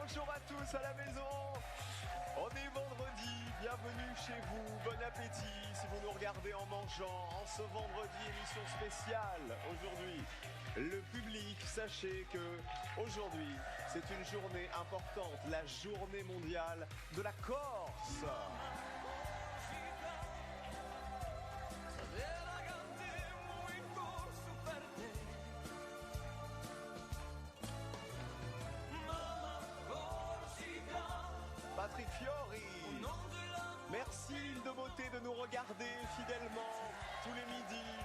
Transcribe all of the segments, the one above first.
Bonjour à tous à la maison. On est vendredi, bienvenue chez vous, bon appétit si vous nous regardez en mangeant. En ce vendredi, émission spéciale aujourd'hui. Le public, sachez que aujourd'hui, c'est une journée importante, la journée mondiale de la Corse. Patrick Fiori. Merci Île de Beauté de nous regarder fidèlement tous les midis.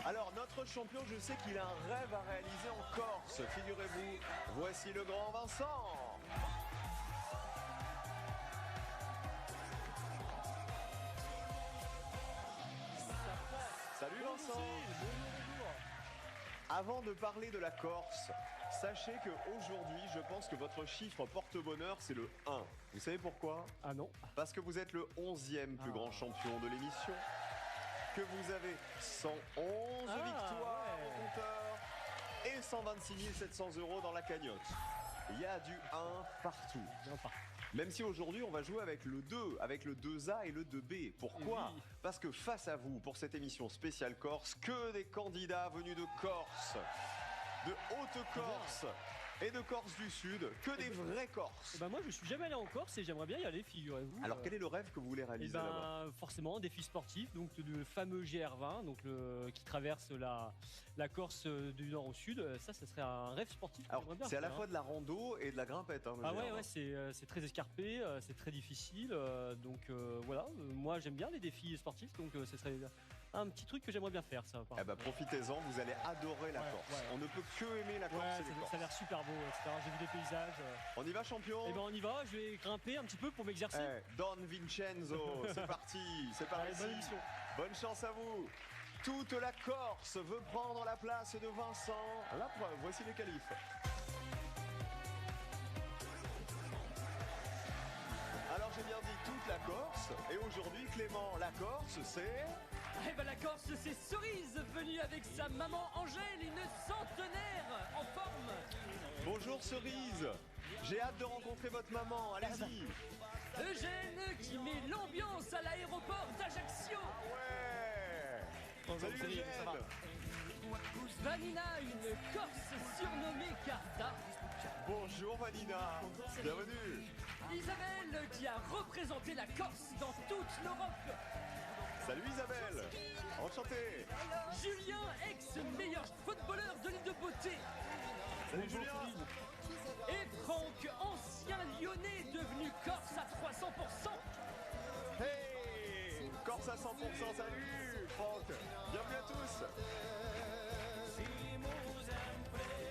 Alors notre champion, je sais qu'il a un rêve à réaliser en Corse, figurez-vous. Voici le grand Vincent. Salut Vincent. Avant de parler de la Corse, sachez qu'aujourd'hui, je pense que votre chiffre porte-bonheur, c'est le 1. Vous savez pourquoi ? Ah non. Parce que vous êtes le 11e plus grand champion de l'émission. Que vous avez 111 victoires au compteur et 126 700 € dans la cagnotte. Il y a du 1 partout. Même si aujourd'hui on va jouer avec le 2, avec le 2A et le 2B. Pourquoi ? Oui. Parce que face à vous, pour cette émission spéciale Corse, que des candidats venus de Corse, de Haute-Corse et de Corse du Sud, que des vrais Corses. Moi je suis jamais allé en Corse et j'aimerais bien y aller, figurez-vous. Alors quel est le rêve que vous voulez réaliser là-bas ? Forcément, défi sportif, donc le fameux GR20, donc qui traverse la Corse du nord au sud. Ça serait un rêve sportif. Alors c'est à la fois de la rando et de la grimpette. Ah ouais, c'est très escarpé, c'est très difficile. Voilà, moi j'aime bien les défis sportifs, donc ce serait un petit truc que j'aimerais bien faire, ça. Profitez-en, vous allez adorer la Corse. Ouais. On ne peut que aimer la Corse et les Corses. Ça a l'air super beau, etc. J'ai vu des paysages. On y va, champion ? Eh ben on y va, je vais grimper un petit peu pour m'exercer. Don Vincenzo, c'est parti, c'est par ici. Bonne chance à vous. Toute la Corse veut prendre la place de Vincent. La preuve, voici les qualifs. Alors j'ai bien dit toute la Corse, et aujourd'hui Clément, la Corse c'est... la Corse c'est Cerise, venue avec sa maman Angèle, une centenaire en forme. Bonjour Cerise, j'ai hâte de rencontrer votre maman, allez-y. Eugène qui met l'ambiance à l'aéroport d'Ajaccio. Ah ouais. Salut Eugène. Vanina, une Corse surnommée Carta. Bonjour Vanina, bienvenue. Isabelle qui a représenté la Corse dans toute l'Europe. Salut Isabelle, enchanté. Julien, ex-meilleur footballeur de l'île de Beauté. Salut Julien. Et Franck, ancien lyonnais devenu Corse à 300%. Hey, Corse à 100%, salut Franck, bienvenue à tous.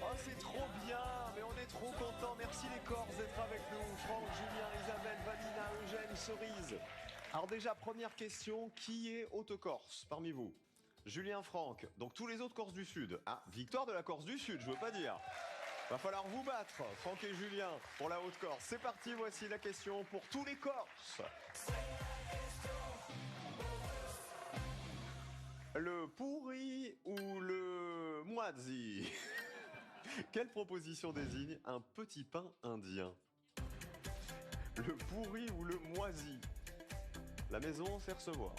Oh c'est trop bien, mais on est trop contents, merci les Corses d'être avec nous. Franck, Julien, Isabelle, Vanina, Eugène, Cerise. Alors déjà, première question, qui est Haute-Corse parmi vous ? Julien, Franck, donc tous les autres Corses du Sud. Ah, victoire de la Corse du Sud, je veux pas dire. Va falloir vous battre, Franck et Julien, pour la Haute-Corse. C'est parti, voici la question pour tous les Corses. Le pourri ou le moisi ? Quelle proposition désigne un petit pain indien ? Le pourri ou le moisi ? La maison sait recevoir.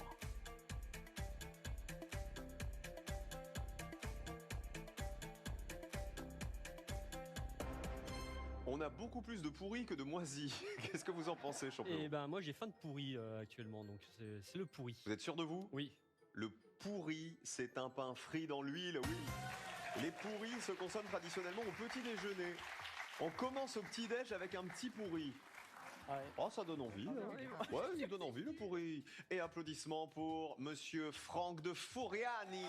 On a beaucoup plus de pourri que de moisi. Qu'est-ce que vous en pensez, champion ? Moi j'ai faim de pourri actuellement, donc c'est le pourri. Vous êtes sûr de vous ? Oui. Le pourri, c'est un pain frit dans l'huile, oui. Les pourris se consomment traditionnellement au petit déjeuner. On commence au petit-déj avec un petit pourri. Ouais. Oh, ça donne envie. Ouais, ça donne envie le pourri. Et applaudissements pour Monsieur Franck de Furiani.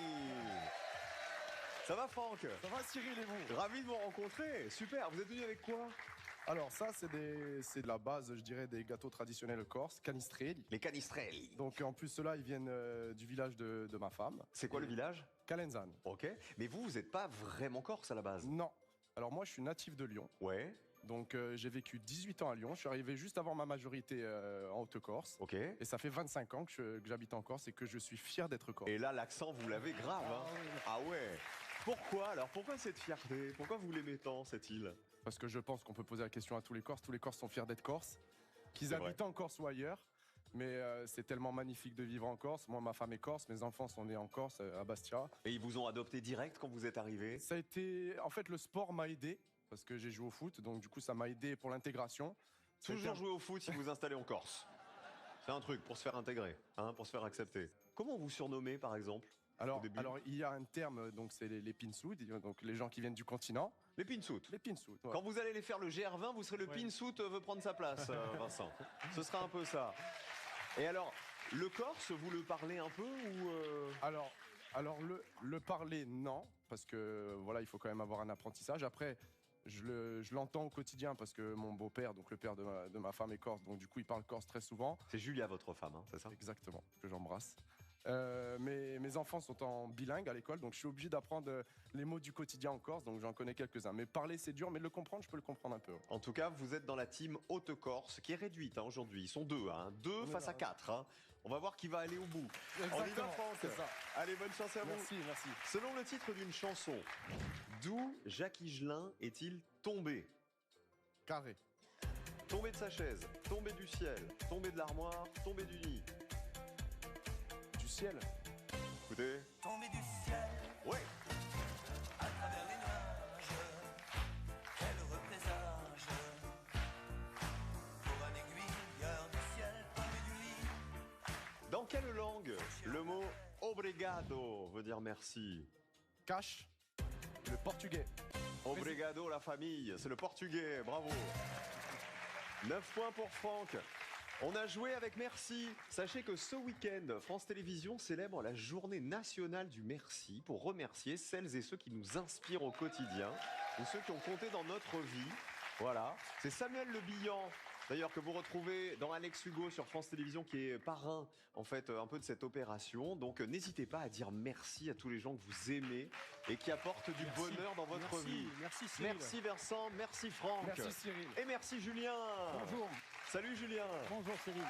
Ça va Franck ? Ça va Cyril et vous ? Ravi de vous rencontrer. Super. Vous êtes venu avec quoi ? Alors ça, c'est de la base, je dirais, des gâteaux traditionnels corses, canistrelli. Les canistrelli. Donc en plus, ceux-là, ils viennent du village de ma femme. C'est quoi le village ? Calenzane. Ok. Mais vous n'êtes pas vraiment corse à la base ? Non. Alors moi, je suis natif de Lyon. Ouais. Donc j'ai vécu 18 ans à Lyon. Je suis arrivé juste avant ma majorité en Haute-Corse. Ok. Et ça fait 25 ans que j'habite en Corse et que je suis fier d'être corse. Et là, l'accent, vous l'avez grave. Hein. Ah ouais. Pourquoi alors ? Pourquoi cette fierté ? Pourquoi vous l'aimez tant, cette île ? parce que je pense qu'on peut poser la question à tous les Corses. Tous les Corses sont fiers d'être Corses, qu'ils C'est vrai. habitent en Corse ou ailleurs. Mais c'est tellement magnifique de vivre en Corse. Moi, ma femme est corse, mes enfants sont nés en Corse, à Bastia. Et ils vous ont adopté direct quand vous êtes arrivé? Ça a été, en fait, le sport m'a aidé parce que j'ai joué au foot, donc du coup, ça m'a aidé pour l'intégration. Ça a été Toujours un- jouer au foot si vous installez en Corse. C'est un truc pour se faire intégrer, hein, pour se faire accepter. Comment vous surnommez par exemple? Alors, au début. alors, il y a un terme, donc c'est les pinsoud, donc les gens qui viennent du continent. Les pinsout. Les pinsoud. Ouais. Quand vous allez les faire le GR20, vous serez le Ouais. pinsout veut prendre sa place, Vincent. Ce sera un peu ça. Et alors, le Corse, vous le parlez un peu ou Alors le parler, non, parce que voilà, il faut quand même avoir un apprentissage. Après, je l'entends au quotidien parce que mon beau-père, donc le père de ma femme est corse, donc du coup, il parle corse très souvent. C'est Julia, votre femme, hein, c'est ça? Exactement, que j'embrasse. Mes enfants sont en bilingue à l'école, donc je suis obligé d'apprendre les mots du quotidien en corse, donc j'en connais quelques-uns. Mais parler, c'est dur, mais le comprendre, je peux le comprendre un peu. En tout cas, vous êtes dans la team Haute-Corse, qui est réduite hein, aujourd'hui. Ils sont deux, hein, deux On est face là, à quatre. Hein. On va voir qui va aller au bout. On y va, Exactement, Franck. c'est ça. Allez, bonne chance à vous. Merci, merci. Selon le titre d'une chanson, d'où Jacques Higelin est-il tombé? Carré. Tombé de sa chaise, tombé du ciel, tombé de l'armoire, tombé du nid. Du ciel. Écoutez. Tombé du ciel Ouais. à travers les nuages, quel représage pour un aiguilleur du ciel tombé du lit. Dans quelle langue le mot obrigado veut dire merci? Cash. Le portugais. Obrigado la famille, c'est le portugais, bravo. 9 points pour Franck. On a joué avec merci. Sachez que ce week-end, France Télévisions célèbre la journée nationale du merci pour remercier celles et ceux qui nous inspirent au quotidien ou ceux qui ont compté dans notre vie. Voilà, c'est Samuel Le Bihan. D'ailleurs, que vous retrouvez dans Alex Hugo sur France Télévisions, qui est parrain, en fait, un peu de cette opération. Donc, n'hésitez pas à dire merci à tous les gens que vous aimez et qui apportent du bonheur dans votre Merci, vie. merci Cyril. Merci Vincent, merci Franck. Merci Cyril. Et merci Julien. Bonjour. Salut Julien. Bonjour Cyril.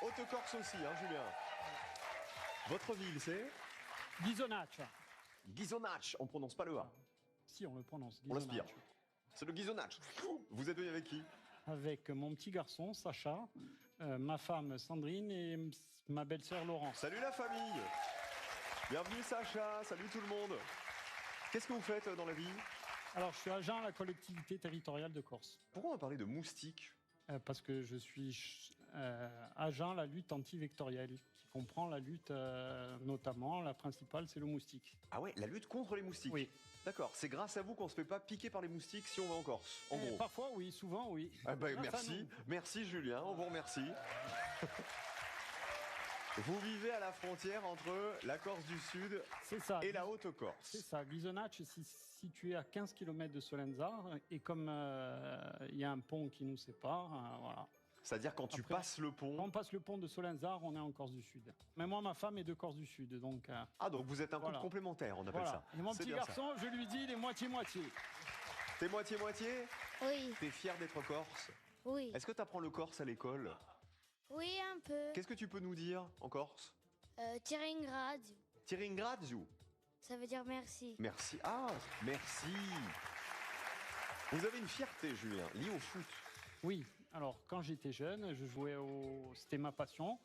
Haute-Corse aussi, hein, Julien. Votre ville, c'est Ghisonaccia. Ghisonaccia. On prononce pas le A. Si, on le prononce. On l'aspire. Ghisonaccia. C'est le Ghisonaccia. Vous êtes venu avec qui? Avec mon petit garçon, Sacha, ma femme Sandrine et ma belle-sœur Laurence. Salut la famille. Bienvenue Sacha. Salut tout le monde. Qu'est-ce que vous faites dans la vie? Alors, je suis agent à la collectivité territoriale de Corse. Pourquoi on va parler de moustiques? Parce que je suis agent à la lutte anti-vectorielle, qui comprend la lutte, notamment, la principale, c'est le moustique. Ah ouais, la lutte contre les moustiques. Oui. D'accord, c'est grâce à vous qu'on se fait pas piquer par les moustiques si on va en Corse, en gros. Parfois, oui, souvent, oui. Ah bah, Grâce à merci, nous. merci Julien, on vous remercie. Vous vivez à la frontière entre la Corse du Sud C'est ça. et la Haute-Corse. C'est ça. Ghisonaccia est situé à 15 km de Solenzar. Et comme il y a un pont qui nous sépare, voilà. C'est-à-dire quand tu Après, passes le Quand pont. on passe le pont de Solenzar, on est en Corse du Sud. Mais moi, ma femme est de Corse du Sud. Donc, Ah donc vous êtes un Voilà. couple complémentaire, on appelle voilà. ça. Et mon C'est petit bien ça. garçon, je lui dis, il est moitié-moitié. T'es moitié-moitié? Oui, T'es fier d'être corse? oui. Est-ce que t'apprends le corse à l'école? Oui, un peu. Qu'est-ce que tu peux nous dire en corse? Tiringrad, Tiringraziu. ça veut dire merci. Merci. Ah, merci. Vous avez une fierté, Julien, liée au foot. Oui, alors quand j'étais jeune, je jouais au... C'était ma passion.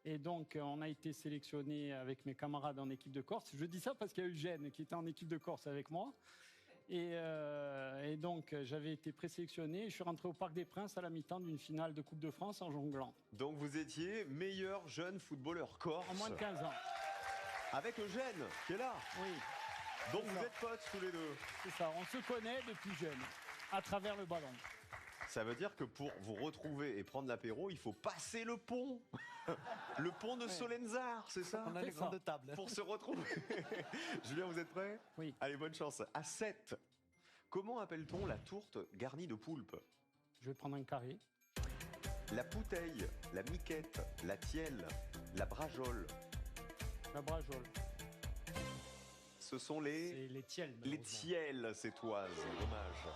Et donc, on a été sélectionné avec mes camarades en équipe de Corse. Je dis ça parce qu'il y a Eugène qui était en équipe de Corse avec moi. Et donc, j'avais été présélectionné. Je suis rentré au Parc des Princes à la mi-temps d'une finale de Coupe de France en jonglant. Donc vous étiez meilleur jeune footballeur corse. En moins de 15 ans. Avec Eugène, qui est là. Oui, Donc C'est vous ça. êtes potes tous les deux. c'est ça. On se connaît depuis jeune, à travers le ballon. Ça veut dire que pour vous retrouver et prendre l'apéro, il faut passer le pont. Le pont de Solenzar, c'est ça? a les grandes tables. Pour se retrouver. Julien, vous êtes prêts? Oui. Allez, bonne chance. À 7. Comment appelle-t-on la tourte garnie de poulpe? Je vais prendre un carré. La pouteille, la miquette, la tielle, la brajole. La brajole. Ce sont les... C'est les tiels. Les malheureusement. tiels, c'est toise, dommage.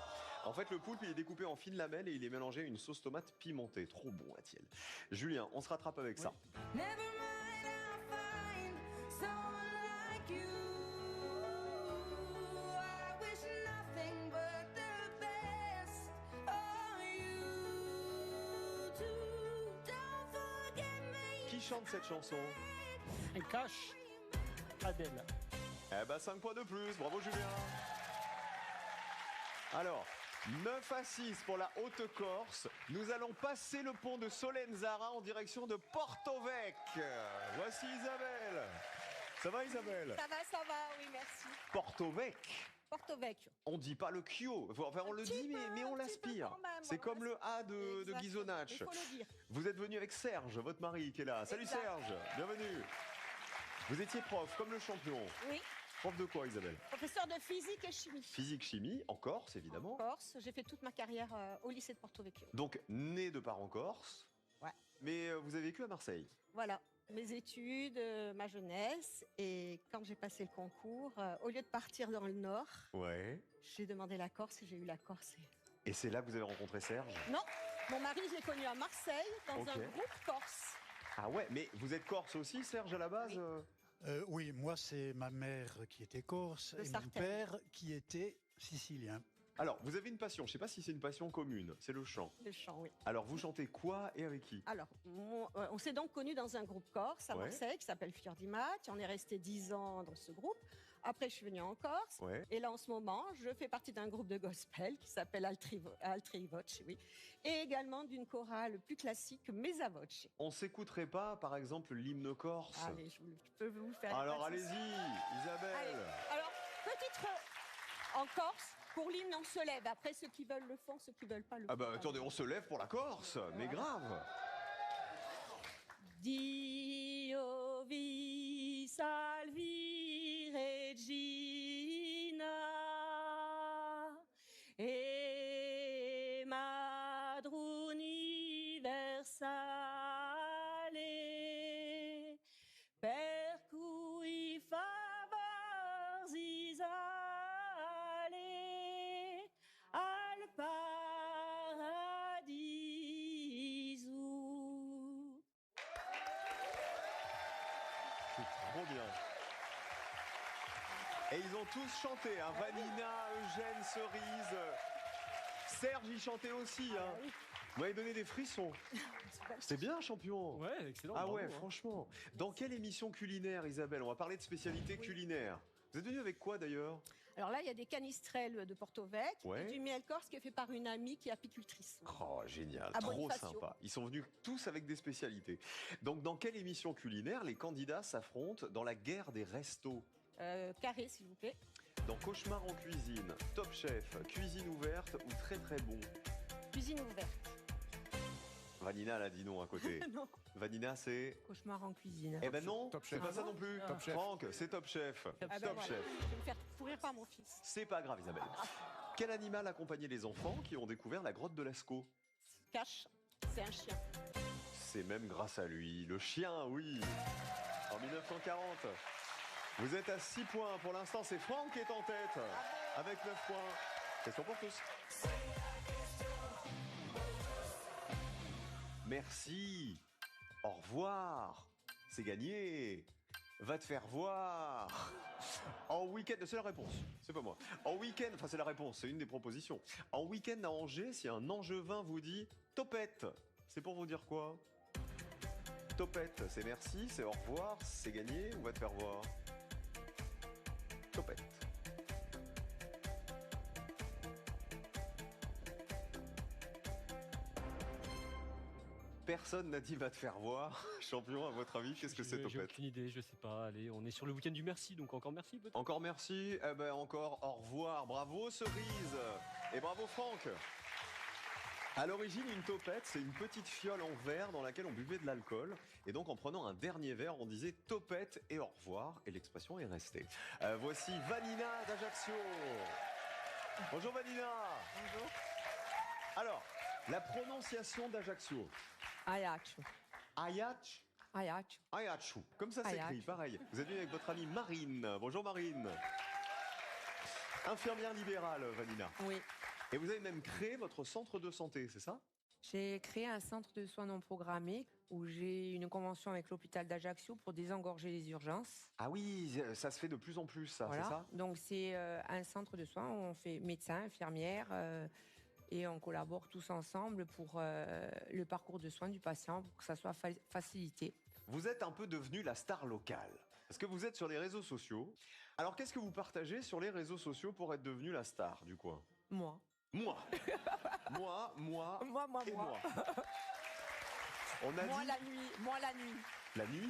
En fait, le poulpe, il est découpé en fines lamelles et il est mélangé à une sauce tomate pimentée. Trop bon, la tielle. Julien, on se rattrape avec ça. Never mind, I'll find someone like you. I wish nothing but the best Qui chante cette chanson? Et cache Adèle. Eh ben 5 points de plus, bravo Julien. Alors, 9-6 pour la Haute-Corse. Nous allons passer le pont de Solenzara en direction de Porto Vecchio. Voici Isabelle. Ça va Isabelle? Ça va, oui, merci. Porto Vecchio. Porto Vecchio. On dit pas le Kyo, enfin on le dit mais on un petit l'aspire. peu quand même, C'est on comme le A de Exactement, Ghisonacci. il faut le dire. Vous êtes venu avec Serge, votre mari qui est là. Salut Exact. Serge, bienvenue. Vous étiez prof, comme le champion. Oui, Prof de quoi Isabelle? professeur de physique et chimie. Physique, chimie, en Corse évidemment. En Corse, j'ai fait toute ma carrière au lycée de Porto Vecchio. Donc né de parents corse. Ouais. Mais vous avez vécu à Marseille. Voilà, mes études, ma jeunesse. Et quand j'ai passé le concours, au lieu de partir dans le nord, Ouais. j'ai demandé la Corse et j'ai eu la Corse. Et c'est là que vous avez rencontré Serge? Non, mon mari, je l'ai connu à Marseille, dans Ok. un groupe corse. Ah ouais, mais vous êtes corse aussi Serge à la base? Oui. Oui, moi c'est ma mère qui était corse De et mon Sartène. père qui était sicilien. Alors, vous avez une passion, je sais pas si c'est une passion commune, c'est le chant. Le chant, oui. Alors, vous chantez quoi et avec qui? Alors, on s'est donc connus dans un groupe corse à Ouais. Marseille qui s'appelle Fiordimat. On est resté 10 ans dans ce groupe. Après, je suis venue en Corse. Ouais. Et là, en ce moment, je fais partie d'un groupe de gospel qui s'appelle Altri Voce, oui. Et également d'une chorale plus classique, Mesa Voce. On s'écouterait pas, par exemple, l'hymne corse? Allez, je peux vous le faire. Alors, pas de souci. allez-y, Isabelle. Allez. Alors, petite en Corse, pour l'hymne, on se lève. Après, ceux qui veulent le font, ceux qui veulent pas le font. Ah bah pas. attendez, on se lève pour la Corse, mais grave. Dio vi salvi regina e madre universale per cui favors isale al paradiso. C'est trop bien. Et ils ont tous chanté, hein. Vanina, Eugène, Cerise. Serge y chantait aussi, hein. Vous m'avez donné des frissons. C'était bien, champion. Ouais, excellent. Ah bravo, ouais, hein. franchement. Dans quelle émission culinaire, Isabelle? On va parler de spécialité culinaire. Vous êtes venu avec quoi d'ailleurs? Alors là, il y a des canistrelles de Porto Vecchio Ouais. et du miel corse qui est fait par une amie qui est apicultrice. Oh, génial, À trop Bonifacio. sympa. Ils sont venus tous avec des spécialités. Donc, dans quelle émission culinaire les candidats s'affrontent dans la guerre des restos? Carré, s'il vous plaît. Dans Cauchemar en cuisine, Top Chef, Cuisine ouverte ou Très très bon? Cuisine ouverte. Vanina l'a dit non à côté. Non. Vanina, c'est... Cauchemar en cuisine. Eh ben non, Top c'est Chef. pas ça non plus. Top Chef. Franck, c'est Top Chef. Ah ben Top voilà. Chef. Je vais me faire pourrir par mon fils. C'est pas grave, Isabelle. Quel animal accompagnait les enfants qui ont découvert la grotte de Lascaux? Cache, c'est un chien. C'est même grâce à lui, le chien, oui. En 1940. Vous êtes à 6 points. Pour l'instant, c'est Franck qui est en tête. Avec 9 points. Question pour tous. Merci. Au revoir. C'est gagné. Va te faire voir. En week-end, c'est la réponse, c'est pas moi. En week-end, enfin c'est la réponse, c'est une des propositions. En week-end à Angers, si un Angevin vous dit topette, c'est pour vous dire quoi? Topette, c'est merci, c'est au revoir, c'est gagné ou va te faire voir? Topette. Personne n'a dit va te faire voir. Champion, à votre avis, qu'est-ce que c'est J'ai topette? aucune idée, je sais pas. Allez, on est sur le week-end du merci, donc encore merci peut-être. Encore merci, eh ben encore au revoir. Bravo Cerise et bravo Franck. À l'origine, une topette, c'est une petite fiole en verre dans laquelle on buvait de l'alcool. Et donc, en prenant un dernier verre, on disait topette et au revoir. Et l'expression est restée. Voici Vanina d'Ajaccio. Bonjour Vanina. Bonjour. Alors, la prononciation d'Ajaccio. Ajaccio. Ayach. Ajaccio. Ayachou. Comme ça s'écrit, Ajaccio. pareil. Vous êtes venu avec votre amie Marine. Bonjour Marine. Infirmière libérale, Vanina. Oui, Et vous avez même créé votre centre de santé, c'est ça? j'ai créé un centre de soins non programmés où j'ai une convention avec l'hôpital d'Ajaccio pour désengorger les urgences. Ah oui, ça se fait de plus en plus, ça, Voilà. c'est ça? Donc c'est un centre de soins où on fait médecins, infirmières et on collabore tous ensemble pour le parcours de soins du patient pour que ça soit facilité. vous êtes un peu devenu la star locale. Parce que vous êtes sur les réseaux sociaux. Alors, qu'est-ce que vous partagez sur les réseaux sociaux pour être devenu la star du coin? Moi. Moi. moi et moi. On a Moi dit la nuit. Moi la nuit. la nuit.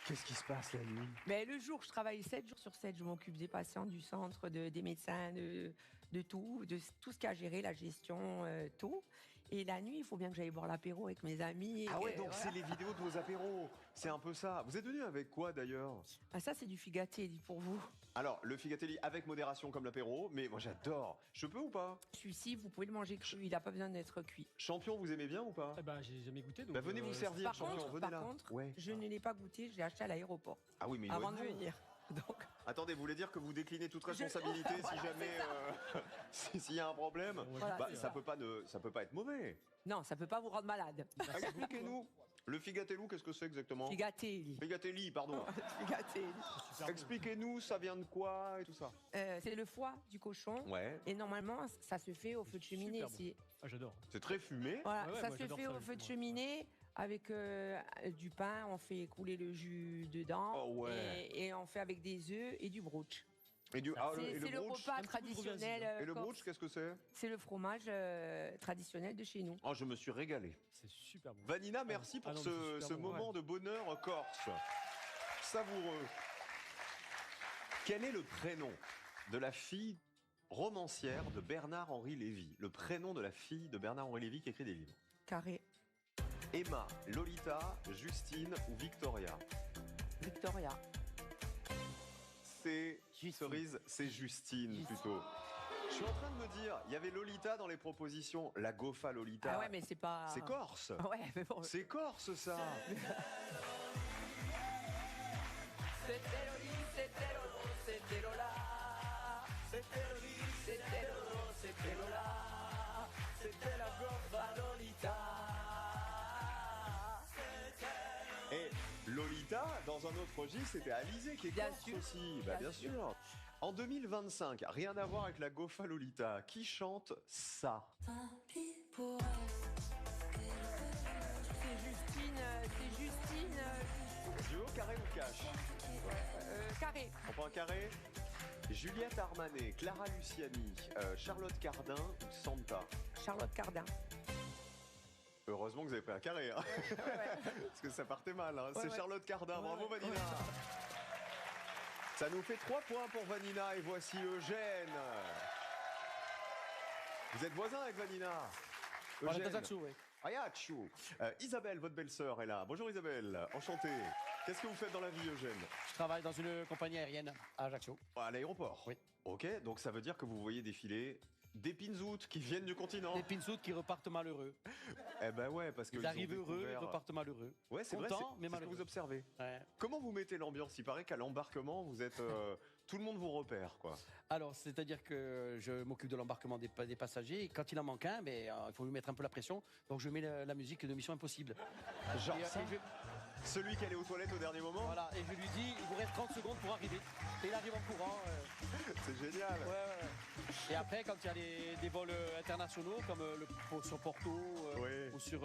Qu'est-ce qui se passe la nuit? Mais le jour, je travaille 7 jours sur 7. Je m'occupe des patients, du centre, des médecins, de tout ce qu'il y a à gérer, la gestion, tout. Et la nuit, il faut bien que j'aille boire l'apéro avec mes amis. Ah ouais, donc voilà. c'est les vidéos de vos apéros. C'est un peu ça. Vous êtes venu avec quoi d'ailleurs? Ah, ça, c'est du figatelli pour vous. Alors, le figatelli avec modération comme l'apéro, mais moi j'adore. Je peux ou pas? Celui-ci, vous pouvez le manger cru. Il n'a pas besoin d'être cuit. Champion, vous aimez bien ou pas? Eh ben, j'ai jamais goûté. Donc, Bah, venez vous servir, Par champion, contre, venez par là. contre, Ouais. je ne l'ai pas goûté. Je l'ai acheté à l'aéroport Ah oui, mais il doit avant de être bon. venir. Donc, Attendez, vous voulez dire que vous déclinez toute responsabilité si Voilà, jamais s'il y a un problème? Voilà, Bah, c'est ça ça. peut pas être mauvais. non, ça peut pas vous rendre malade. Expliquez-nous. Le figatello, qu'est-ce que c'est exactement? Figatelli. Figatelli, pardon. Figatelli. Expliquez-nous, ça vient de quoi et tout ça? C'est le foie du cochon. Ouais. Et normalement, ça se fait au feu de cheminée. Super bon. C'est- Ah, j'adore. C'est très fumé. Voilà, Ouais, ça moi, se j'adore fait ça, au le feu de fumé. cheminée avec du pain. On fait couler le jus dedans. Oh ouais. Et on fait avec des œufs et du brooch. Et C'est le brooch? repas Un petit bout de traditionnel. Et le corse. brooch, qu'est-ce que c'est? C'est le fromage traditionnel de chez nous. Oh, je me suis régalé. C'est super bon. Vanina, merci pour Ah non, mais c'est ce super bon, moment de bonheur corse. Savoureux. Quel est le prénom de la fille romancière de Bernard-Henri Lévy? Le prénom de la fille de Bernard-Henri Lévy qui écrit des livres. Carré. Emma, Lolita, Justine ou Victoria? Victoria. C'est cerise, c'est Justine plutôt. Je suis en train de me dire, il y avait Lolita dans les propositions, la Gofa Lolita. Ah ouais, mais c'est pas. C'est corse. Ouais, mais bon. C'est corse ça. C'était Loli, c'était Lolo, c'était Lola. C'était Loli, c'était Lolo, c'était Lola. C'était la Gofa Lolita. Et Lolita, dans un autre registre, c'était Alizé qui est Bien corse sûr. aussi. Bah, bien sûr. En 2025, rien à voir avec la Gofa Lolita. Qui chante ça? C'est Justine. Duo, carré ou cash? Carré. On prend un carré. Juliette Armanet, Clara Luciani, Charlotte Cardin ou Santa? Charlotte Cardin. Heureusement que vous avez pris un carré, hein. Parce que ça partait mal. Hein. C'est ouais. Charlotte Cardin, bravo ouais. Vanina. Ça nous fait 3 points pour Vanina et voici Eugène. Vous êtes voisins avec Vanina? Eugène. Ajaccio. Isabelle, votre belle-sœur, est là. Bonjour Isabelle, enchantée. Qu'est-ce que vous faites dans la vie, Eugène? Je travaille dans une compagnie aérienne à Ajaccio. À l'aéroport? Oui. Ok, donc ça veut dire que vous voyez défiler des pinzout qui viennent du continent. Des pinzout qui repartent malheureux. Eh ben ouais, parce que Ils arrivent heureux, ils repartent malheureux. Ouais, c'est vrai, Contents, mais c'est ce que malheureux. vous observez. Ouais. Comment vous mettez l'ambiance? Il paraît qu'à l'embarquement, vous êtes tout le monde vous repère, quoi. Alors, c'est-à-dire que je m'occupe de l'embarquement des passagers. Et quand il en manque un, il faut lui mettre un peu la pression. Donc, je mets la musique de Mission Impossible. Genre Et, ça Celui qui allait aux toilettes au dernier moment? Voilà, et je lui dis, il vous reste 30 secondes pour arriver. Et il arrive en courant. C'est génial. Ouais. Et après, quand il y a des vols internationaux, comme sur Porto ou sur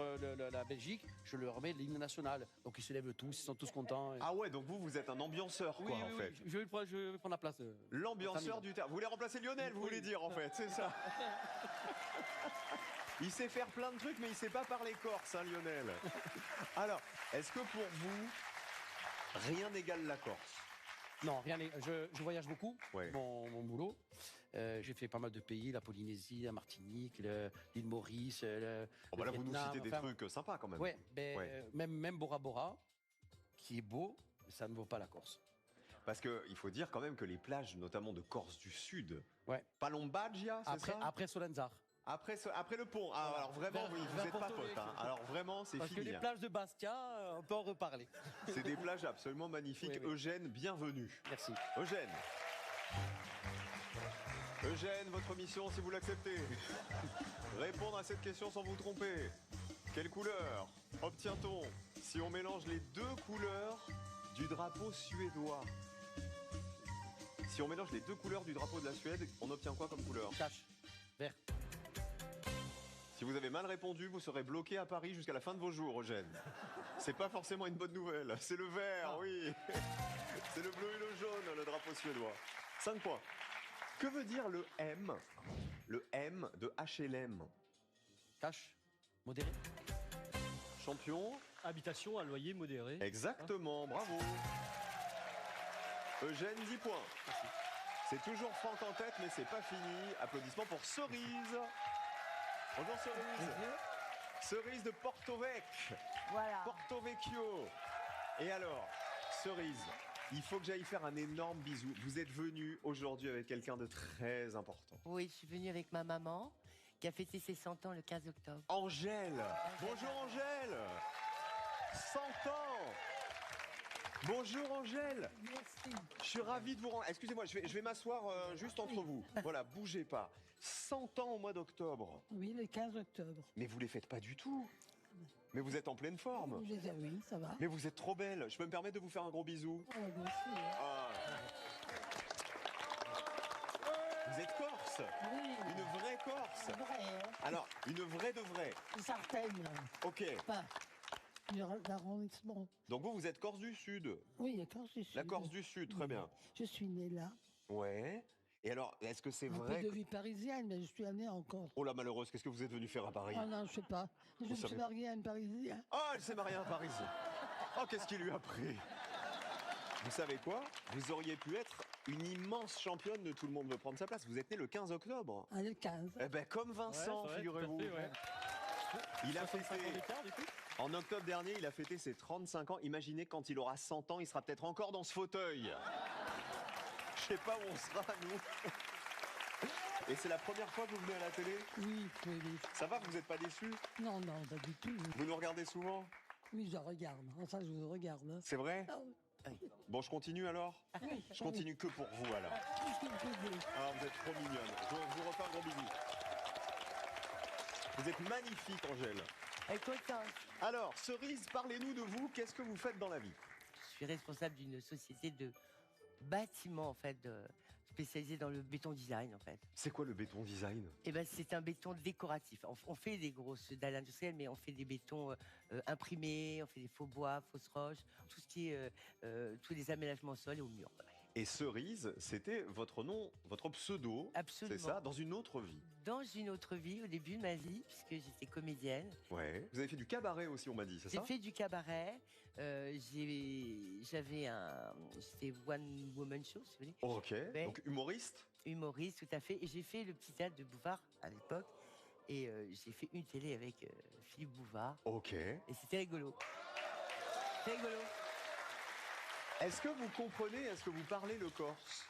la Belgique, je leur remets l'hymne national. Donc ils se lèvent tous, ils sont tous contents. Ah ouais, donc vous êtes un ambianceur, quoi, en fait. Je vais prendre la place. L'ambianceur du terrain. Vous voulez remplacer Lionel, vous voulez dire, en fait, c'est ça. Il sait faire plein de trucs, mais il sait pas parler corse, hein, Lionel. Alors, est-ce que pour vous, rien n'égale la Corse? Non, rien. Je voyage beaucoup, Ouais. mon boulot. J'ai fait pas mal de pays, la Polynésie, la Martinique, l'île Maurice. Oh, bah là, vous nous Vietnam, citez des enfin, trucs sympas, quand même. Ouais, Ouais. même Bora Bora, qui est beau, mais ça ne vaut pas la Corse. Parce qu'il faut dire quand même que les plages, notamment de Corse du Sud, Ouais. Palombagia, c'est ça? Après Solenzar. Après le pont. Ah, alors vraiment, oui, vous Vers n'êtes pas Porto potes. Vecchio. Hein. Alors vraiment, c'est Parce que fini. les hein. plages de Bastia, on peut en reparler. C'est des plages absolument magnifiques. Oui, oui. Eugène, bienvenue. Merci. Eugène. Eugène, votre mission, si vous l'acceptez. Répondre à cette question sans vous tromper. Quelle couleur obtient-on si on mélange les 2 couleurs du drapeau suédois? Si on mélange les 2 couleurs du drapeau de la Suède, on obtient quoi comme couleur? Cache. Vert. Si vous avez mal répondu, vous serez bloqué à Paris jusqu'à la fin de vos jours, Eugène. C'est pas forcément une bonne nouvelle. C'est le vert, oui. C'est le bleu et le jaune, le drapeau suédois. 5 points. Que veut dire le M? Le M de HLM. Cash, modéré. Champion. Habitation à loyer modéré. Exactement, bravo. Eugène, 10 points. C'est toujours Franck en tête, mais c'est pas fini. Applaudissements pour Cerise. Bonjour Cerise. Cerise de Porto Vecchio. Voilà. Porto Vecchio. Et alors, Cerise, il faut que j'aille faire un énorme bisou. Vous êtes venue aujourd'hui avec quelqu'un de très important. Oui, je suis venue avec ma maman qui a fêté ses 100 ans le 15 octobre. Angèle. Bonjour Angèle. 100 ans. Bonjour Angèle. Merci. Je suis ravi de vous rendre. Excusez-moi, je vais m'asseoir juste entre vous. Voilà, bougez pas. 100 ans au mois d'octobre. Oui, le 15 octobre. Mais vous les faites pas du tout. Mais vous êtes en pleine forme. Oui, ça va. Mais vous êtes trop belle. Je peux me permettre de vous faire un gros bisou? Oh, moi aussi, hein. Ah. Vous êtes corse? Oui. Une vraie corse? Vrai, hein. Alors, une vraie de vraie. Certaine. Ok. Pas l'arrondissement. Donc vous êtes Corse du Sud? Oui, la Corse du Sud. La Corse du Sud, très bien. Je suis née là. Ouais. Et alors, est-ce que c'est Un vrai peu de vie parisienne, mais je suis née en Corse. Oh la malheureuse, qu'est-ce que vous êtes venu faire à Paris? Oh non, je sais pas. Je me suis savez- mariée à une Parisienne. Oh, elle s'est mariée à un Parisien. Oh, qu'est-ce qu'il lui a pris? Vous savez quoi? Vous auriez pu être une immense championne de Tout le monde veut prendre sa place. Vous êtes né le 15 octobre. Ah, le 15. Eh ben, comme Vincent, Ouais, figurez-vous. tout à fait, ouais. Il a 65 fêté... ans d'écart, du coup. En octobre dernier, il a fêté ses 35 ans. Imaginez quand il aura 100 ans, il sera peut-être encore dans ce fauteuil. Je sais pas où on sera, nous. Et c'est la première fois que vous venez à la télé? Oui, oui, oui. Ça va, vous n'êtes pas déçus? Non, non, pas du tout. Vous nous regardez souvent? Oui, je regarde. Enfin, je vous regarde. Hein. C'est vrai? Ah, oui. Bon, je continue alors? Oui, Je continue que pour vous alors. Tout ce que vous pouvez. Ah, vous êtes trop mignonne. Je vous refais un gros bisou. Vous êtes magnifique, Angèle. Alors, Cerise, parlez-nous de vous. Qu'est-ce que vous faites dans la vie? Je suis responsable d'une société de bâtiments, en fait, spécialisée dans le béton design, en fait. C'est quoi le béton design? Eh ben, c'est un béton décoratif. On fait des grosses dalles industrielles, mais on fait des bétons imprimés, on fait des faux bois, fausses roches, tout ce qui est tous les aménagements au sol et au mur. Et Cerise, c'était votre nom, votre pseudo. Absolument. C'est ça, dans une autre vie. Dans une autre vie, au début de ma vie, puisque j'étais comédienne. Ouais. Vous avez fait du cabaret aussi, on m'a dit, c'est ça? J'ai fait du cabaret. J'étais one woman show, si vous voulez. Oh, ok. Ouais. Donc humoriste? Humoriste, tout à fait. Et j'ai fait le petit théâtre de Bouvard à l'époque. Et j'ai fait une télé avec Philippe Bouvard. Ok. Et c'était rigolo. C'était rigolo. Est-ce que vous comprenez, est-ce que vous parlez le corse?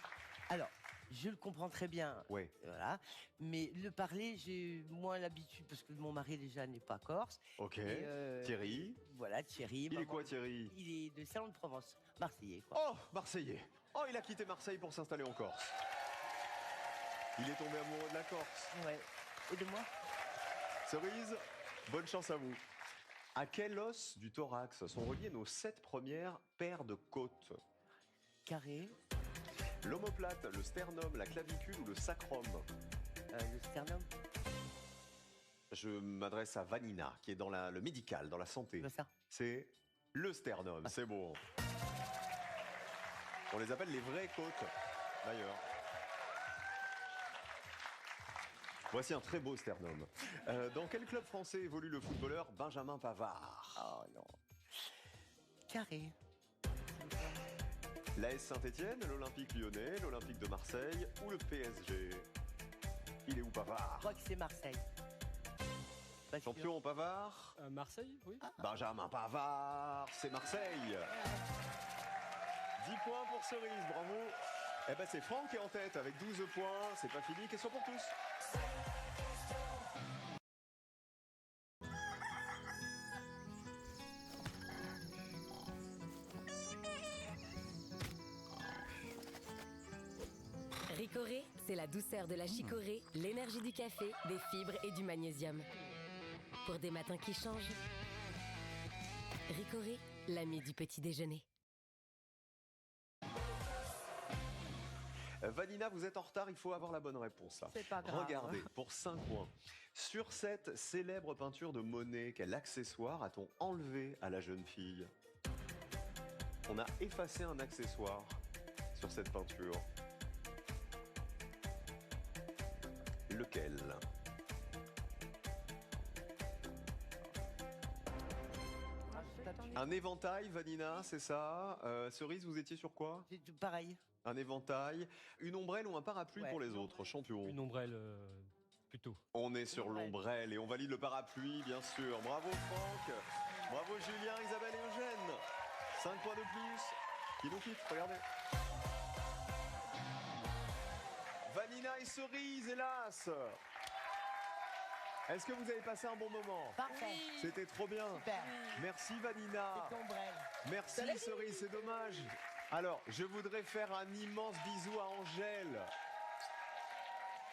Alors, je le comprends très bien. Ouais. Voilà. Mais le parler, j'ai moins l'habitude parce que mon mari déjà n'est pas corse. Ok. Et, Thierry? Voilà, Thierry. Il est quoi, Thierry? Il est de Salon de Provence, marseillais. Quoi. Oh, Marseillais. Oh, il a quitté Marseille pour s'installer en Corse. Il est tombé amoureux de la Corse. Ouais. Et de moi? Cerise, bonne chance à vous. À quel os du thorax sont reliées nos 7 premières paires de côtes? Carré. L'omoplate, le sternum, la clavicule ou le sacrum? Le sternum. Je m'adresse à Vanina, qui est dans le médical, dans la santé. C'est le sternum, c'est bon. On les appelle les vraies côtes, d'ailleurs. Voici un très beau sternum. Dans quel club français évolue le footballeur Benjamin Pavard? Oh non. Carré. L'AS Saint-Étienne, l'Olympique Lyonnais, l'Olympique de Marseille ou le PSG? Il est où Pavard? Je crois que c'est Marseille. Champion Pavard? Marseille, oui. Benjamin Pavard, c'est Marseille. 10 points pour Cerise, bravo. Eh ben c'est Franck qui est en tête avec 12 points. C'est pas fini, question pour tous. Ricoré, c'est la douceur de la chicorée, l'énergie du café, des fibres et du magnésium. Pour des matins qui changent. Ricoré, l'ami du petit déjeuner. Vanina, vous êtes en retard, il faut avoir la bonne réponse. Là. C'est pas grave. Regardez, pour 5 points. Sur cette célèbre peinture de Monet, quel accessoire a-t-on enlevé à la jeune fille? On a effacé un accessoire sur cette peinture. Lequel? Un éventail, Vanina, c'est ça. Cerise, vous étiez sur quoi? Pareil. Un éventail, une ombrelle ou un parapluie pour les autres champions? Une ombrelle, plutôt. On est sur l'ombrelle et on valide le parapluie, bien sûr. Bravo Franck, bravo Julien, Isabelle et Eugène. 5 points de plus. Qui nous quitte, regardez. Vanina et Cerise, hélas. Est-ce que vous avez passé un bon moment? Parfait. C'était trop bien. Super. Merci Vanina. C'est ombrelle. Merci Cerise, c'est dommage. Alors, je voudrais faire un immense bisou à Angèle.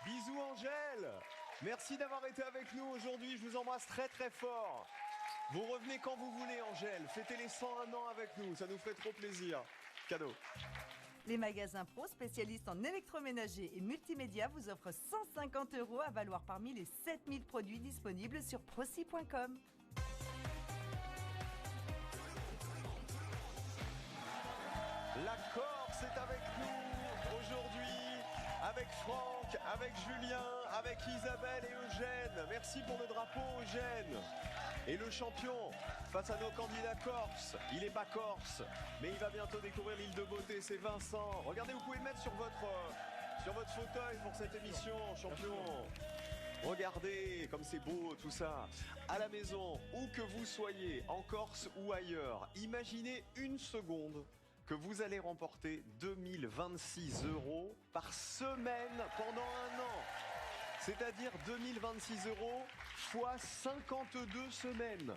Bisous Angèle. Merci d'avoir été avec nous aujourd'hui, je vous embrasse très très fort. Vous revenez quand vous voulez Angèle, fêtez les 101 ans avec nous, ça nous ferait trop plaisir. Cadeau. Les magasins Pro, spécialistes en électroménager et multimédia, vous offrent 150 € à valoir parmi les 7000 produits disponibles sur proci.com. La Corse est avec nous aujourd'hui, avec Franck, avec Julien, avec Isabelle et Eugène. Merci pour le drapeau Eugène. Et le champion, face à nos candidats corse, il n'est pas corse, mais il va bientôt découvrir l'île de beauté, c'est Vincent. Regardez, vous pouvez le mettre sur votre fauteuil pour cette émission, champion. Regardez comme c'est beau tout ça. À la maison, où que vous soyez, en Corse ou ailleurs, imaginez une seconde que vous allez remporter 2026 € par semaine pendant un an. C'est-à-dire 2026 € fois 52 semaines.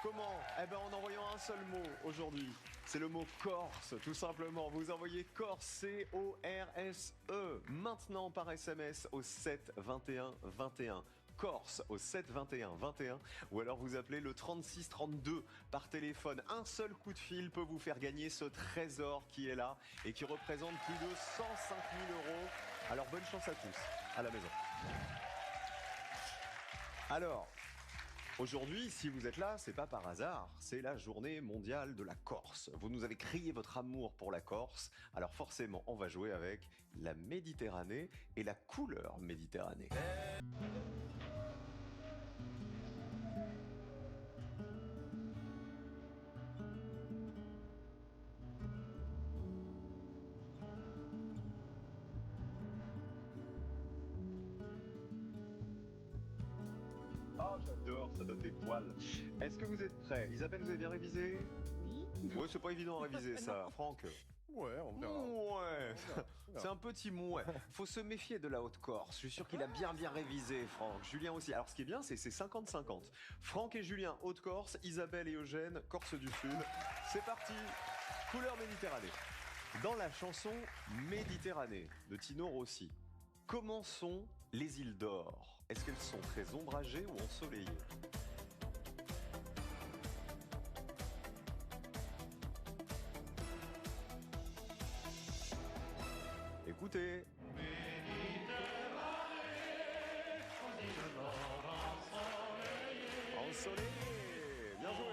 Comment? Eh bien en envoyant un seul mot aujourd'hui. C'est le mot Corse, tout simplement. Vous envoyez Corse, C-O-R-S-E, maintenant par SMS au 7 21 21. Corse au 7 21 21 ou alors vous appelez le 36 32 par téléphone. Un seul coup de fil peut vous faire gagner ce trésor qui est là et qui représente plus de 105 000 €. Alors bonne chance à tous à la maison. Alors, aujourd'hui, si vous êtes là, c'est pas par hasard, c'est la journée mondiale de la Corse. Vous nous avez crié votre amour pour la Corse, alors forcément, on va jouer avec la Méditerranée et la couleur Méditerranée. Oh, j'adore, ça donne des poils. Est-ce que vous êtes prêts? Isabelle, vous avez bien révisé? Oui. Ouais, c'est pas évident à réviser ça. Franck? Ouais, on verra. Ouais, c'est un petit mouet. Faut se méfier de la Haute-Corse. Je suis sûr qu'il a bien révisé, Franck. Julien aussi. Alors, ce qui est bien, c'est 50-50. Franck et Julien, Haute-Corse. Isabelle et Eugène, Corse du Sud. C'est parti. Couleur Méditerranée. Dans la chanson Méditerranée de Tino Rossi, comment sont les îles d'Or? Est-ce qu'elles sont très ombragées ou ensoleillées? Écoutez. Ensoleillé. Bien joué.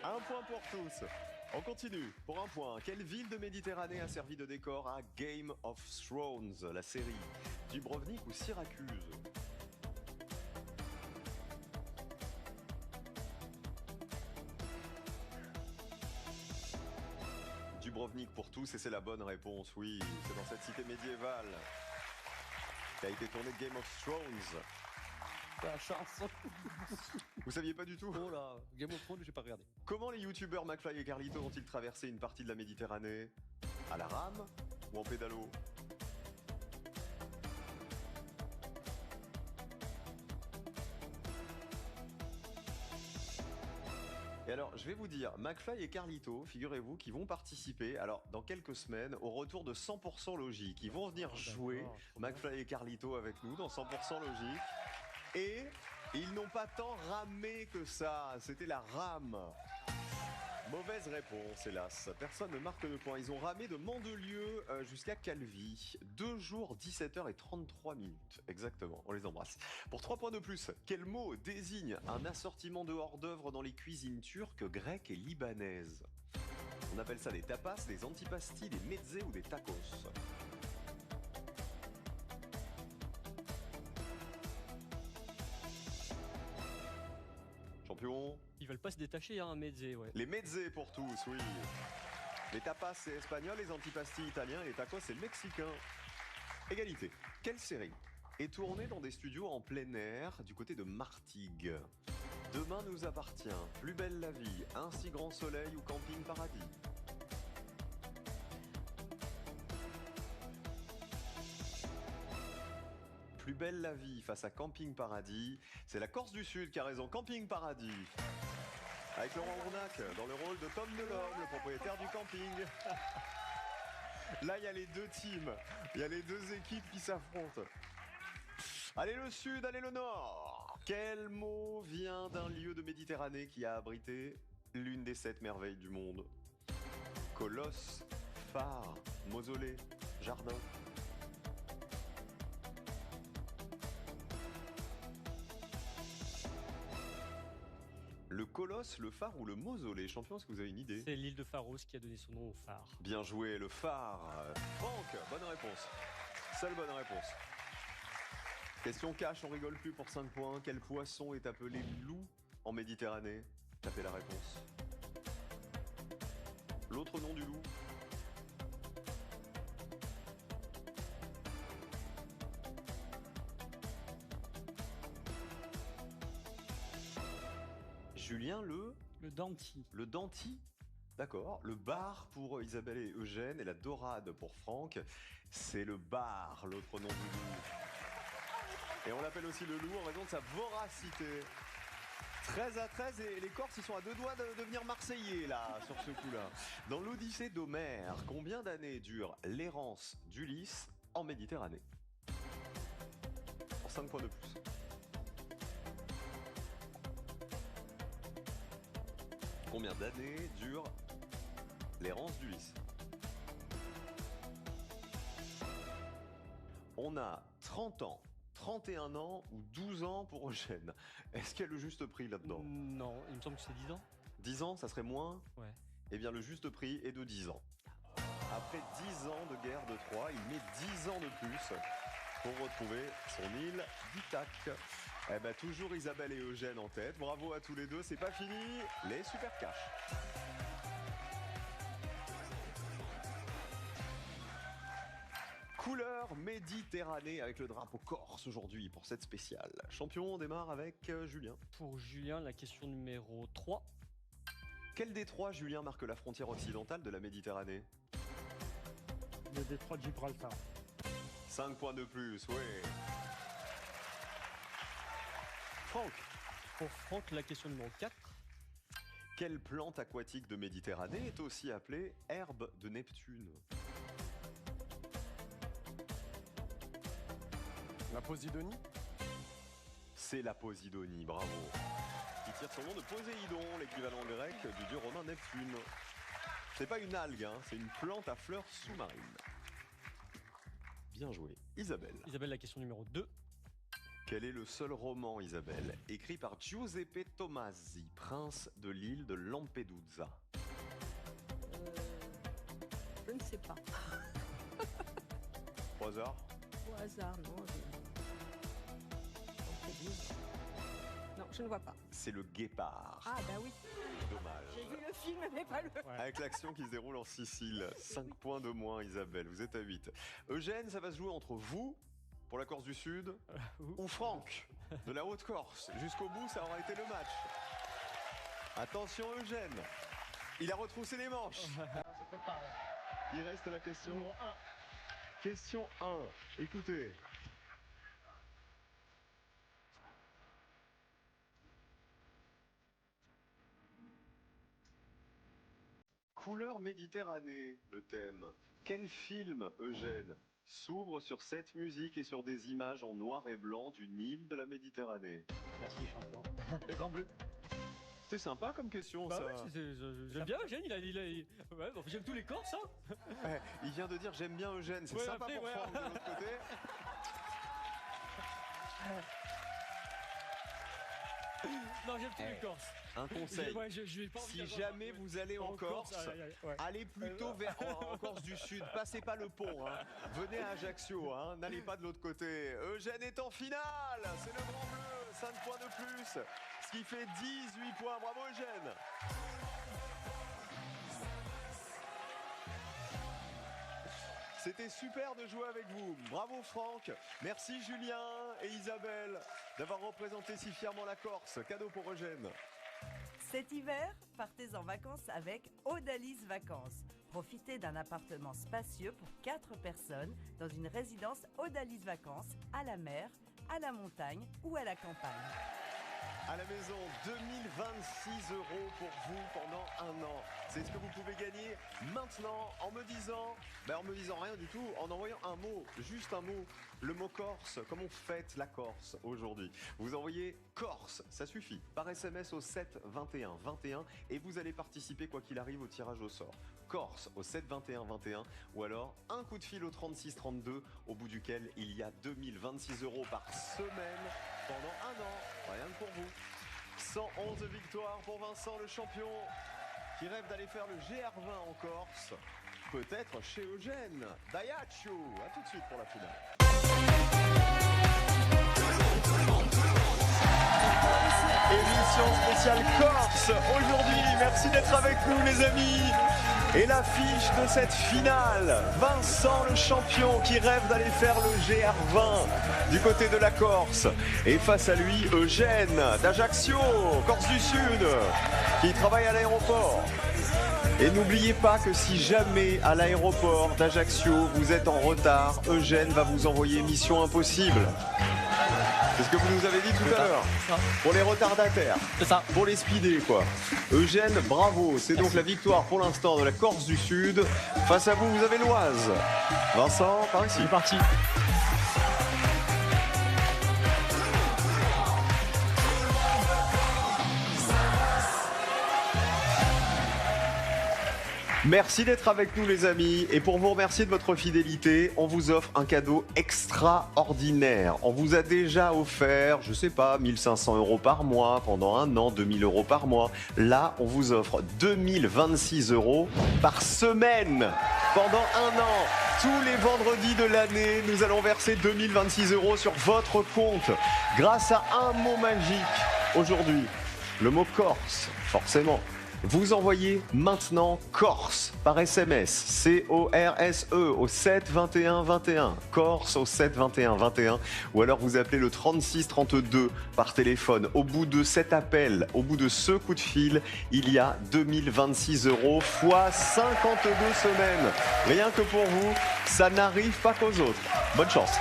Un point pour tous. On continue. Pour un point, quelle ville de Méditerranée a servi de décor à Game of Thrones, la série? Dubrovnik ou Syracuse? Dubrovnik pour tous et c'est la bonne réponse, oui. C'est dans cette cité médiévale qu'a été tourné Game of Thrones. La chance. Vous saviez pas du tout? Oh là, Game of Thrones, j'ai pas regardé. Comment les youtubeurs McFly et Carlito ont-ils traversé une partie de la Méditerranée? À la rame ou en pédalo? Et alors, je vais vous dire, McFly et Carlito, figurez-vous, qui vont participer, alors dans quelques semaines, au retour de 100% Logique. Ils vont venir jouer McFly et Carlito avec nous dans 100% Logique. Et Ils n'ont pas tant ramé que ça, c'était la rame. Mauvaise réponse, hélas. Personne ne marque de point. Ils ont ramé de Mandelieu jusqu'à Calvi. 2 jours, 17h et 33 minutes. Exactement, on les embrasse. Pour 3 points de plus, quel mot désigne un assortiment de hors-d'œuvre dans les cuisines turques, grecques et libanaises? On appelle ça des tapas, des antipastis, des mezzés ou des tacos. Champion? Ils veulent pas se détacher, hein, mezzé, ouais. Les mezzés pour tous, oui. Les tapas, c'est espagnol, les antipastis italiens, et les tacos, c'est le mexicain. Égalité. Quelle série est tournée dans des studios en plein air du côté de Martigues? Demain nous appartient, Plus belle la vie, Un si grand soleil ou Camping Paradis? Plus belle la vie face à Camping Paradis, c'est la Corse du Sud qui a raison, Camping Paradis. Avec Laurent Rournac dans le rôle de Tom Delorme, le propriétaire du camping. Là, il y a les deux teams, il y a les deux équipes qui s'affrontent. Allez le Sud, allez le Nord. Quel mot vient d'un lieu de Méditerranée qui a abrité l'une des 7 merveilles du monde? Colosse, phare, mausolée, jardin. Le colosse, le phare ou le mausolée? Champion, est-ce que vous avez une idée? C'est l'île de Pharos qui a donné son nom au phare. Bien joué, le phare. Franck, bonne réponse. Seule bonne réponse. Question cash, on rigole plus pour 5 points. Quel poisson est appelé loup en Méditerranée? Tapez la réponse. L'autre nom du loup? Julien, le Danti. Le Danti? D'accord. Le bar pour Isabelle et Eugène et la dorade pour Franck. C'est le bar, l'autre nom du loup. Et on l'appelle aussi le loup en raison de sa voracité. 13-13 et les Corses ils sont à 2 doigts de devenir Marseillais là, sur ce coup-là. Dans l'Odyssée d'Homère, combien d'années dure l'errance d'Ulysse en Méditerranée? Pour 5 points de plus. Combien d'années dure l'errance d'Ulysse? On a 30 ans, 31 ans ou 12 ans pour Eugène. Est-ce qu'il y a le juste prix là-dedans? Non, il me semble que c'est 10 ans. 10 ans, ça serait moins? Ouais. Eh bien, le juste prix est de 10 ans. Après 10 ans de guerre de Troie, il met 10 ans de plus pour retrouver son île d'Ithaque. Eh ben, toujours Isabelle et Eugène en tête. Bravo à tous les deux, c'est pas fini. Les super cash. Couleur Méditerranée avec le drapeau corse aujourd'hui pour cette spéciale. Champion, on démarre avec Julien. Pour Julien, la question numéro 3. Quel détroit, Julien, marque la frontière occidentale de la Méditerranée? Le détroit de Gibraltar. 5 points de plus, oui. Franck. Pour Franck, la question numéro 4. Quelle plante aquatique de Méditerranée est aussi appelée herbe de Neptune? La Posidonie? C'est la Posidonie, bravo. Qui tire son nom de Poséidon, l'équivalent grec du dieu romain Neptune. C'est pas une algue, hein, c'est une plante à fleurs sous-marines. Bien joué. Isabelle. Isabelle, la question numéro 2. Quel est le seul roman, Isabelle, écrit par Giuseppe Tomasi, prince de l'île de Lampedusa? Je ne sais pas. Au hasard? Au hasard, non. Non, je ne vois pas. C'est le Guépard. Ah, bah oui. Dommage. J'ai vu le film, mais pas le. Avec l'action qui se déroule en Sicile. 5 points de moins, Isabelle. Vous êtes à 8. Eugène, ça va se jouer entre vous, pour la Corse du Sud, ou Franck, de la Haute-Corse. Jusqu'au bout, ça aura été le match. Attention, Eugène. Il a retroussé les manches. Il reste la question 1. Question 1. Écoutez. Couleur Méditerranée, le thème. Quel film, Eugène, s'ouvre sur cette musique et sur des images en noir et blanc d'une île de la Méditerranée. Merci, champion. Le grand bleu. C'est sympa comme question, Bah ça. ouais, j'aime bien Eugène, ouais, bon, j'aime tous les Corses, hein. Ouais, il vient de dire j'aime bien Eugène, c'est Ouais, sympa après, pour ouais. Franck de l'autre côté. Non, j'aime tous les Corses. Un conseil, Ouais, je vais pas envie si d'avoir- jamais vous allez en Corse, ouais. allez plutôt vers en Corse du Sud, passez pas le pont, hein. Venez à Ajaccio, hein. N'allez pas de l'autre côté. Eugène est en finale, c'est le grand bleu, 5 points de plus, ce qui fait 18 points. Bravo Eugène. C'était super de jouer avec vous. Bravo Franck. Merci Julien et Isabelle d'avoir représenté si fièrement la Corse. Cadeau pour Eugène. Cet hiver, partez en vacances avec Odalis Vacances. Profitez d'un appartement spacieux pour 4 personnes dans une résidence Odalis Vacances à la mer, à la montagne ou à la campagne. À la maison, 2026 € pour vous pendant un an. C'est ce que vous pouvez gagner maintenant en me disant rien du tout, en envoyant un mot, juste un mot, le mot Corse, comme on fête la Corse aujourd'hui. Vous envoyez Corse, ça suffit, par SMS au 7 21 21 et vous allez participer quoi qu'il arrive au tirage au sort. Corse au 7 21 21 ou alors un coup de fil au 36 32 au bout duquel il y a 2026 € par semaine pendant un an, rien que pour vous. 111 victoires pour Vincent le champion qui rêve d'aller faire le GR20 en Corse, peut-être chez Eugène. Daihatsu, à tout de suite pour la finale. Émission spéciale Corse aujourd'hui, merci d'être avec nous les amis. Et l'affiche de cette finale, Vincent le champion qui rêve d'aller faire le GR20 du côté de la Corse. Et face à lui, Eugène d'Ajaccio, Corse du Sud, qui travaille à l'aéroport. Et n'oubliez pas que si jamais à l'aéroport d'Ajaccio vous êtes en retard, Eugène va vous envoyer Mission Impossible. C'est ce que vous nous avez dit tout à l'heure. Pour les retardataires. C'est ça. Pour les speedés, quoi. Eugène, bravo. C'est donc la victoire pour l'instant de la Corse du Sud. Face à vous, vous avez l'Oise. Vincent, par ici. C'est parti. Merci d'être avec nous les amis et pour vous remercier de votre fidélité, on vous offre un cadeau extraordinaire. On vous a déjà offert, je sais pas, 1500 € par mois pendant un an, 2000 € par mois. Là, on vous offre 2026 € par semaine pendant un an. Tous les vendredis de l'année, nous allons verser 2026 € sur votre compte grâce à un mot magique aujourd'hui, le mot Corse, forcément. Vous envoyez maintenant Corse par SMS, C-O-R-S-E au 7 21 21, Corse au 7 21 21, ou alors vous appelez le 36 32 par téléphone. Au bout de cet appel, au bout de ce coup de fil, il y a 2026 € fois 52 semaines. Rien que pour vous, ça n'arrive pas qu'aux autres. Bonne chance.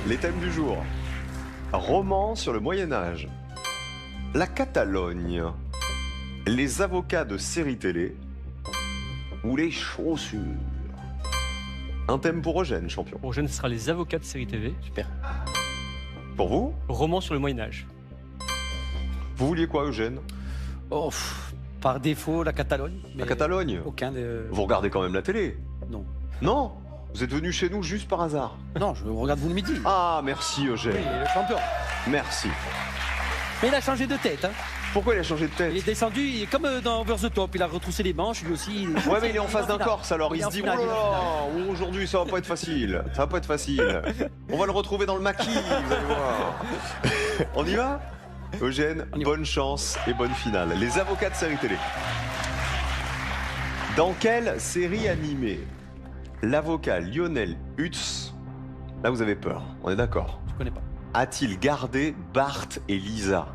Les thèmes du jour. Roman sur le Moyen-Âge. La Catalogne, les avocats de séries télé ou les chaussures. Un thème pour Eugène, champion. Pour Eugène, ce sera les avocats de séries TV. Super. Pour vous? Roman sur le Moyen-Âge. Vous vouliez quoi, Eugène? Oh, par défaut, la Catalogne. La Catalogne? Aucun de... Vous regardez quand même la télé? Non. Non? Vous êtes venu chez nous juste par hasard? Non, je regarde vous le midi. Ah, merci Eugène. Oui, le champion. Merci. Mais il a changé de tête. Hein. Pourquoi il a changé de tête? Il est descendu, il est comme dans Over the Top, il a retroussé les manches, lui aussi. Ouais, mais il est en face d'un Corse, alors il se dit, oh là là, aujourd'hui ça va pas être facile, ça va pas être facile. On va le retrouver dans le maquis, vous allez voir. On y va? Eugène, bonne chance et bonne finale. Les avocats de série télé. Dans quelle série animée l'avocat Lionel Hutz, là vous avez peur, on est d'accord? Je connais pas. A-t-il gardé Bart et Lisa?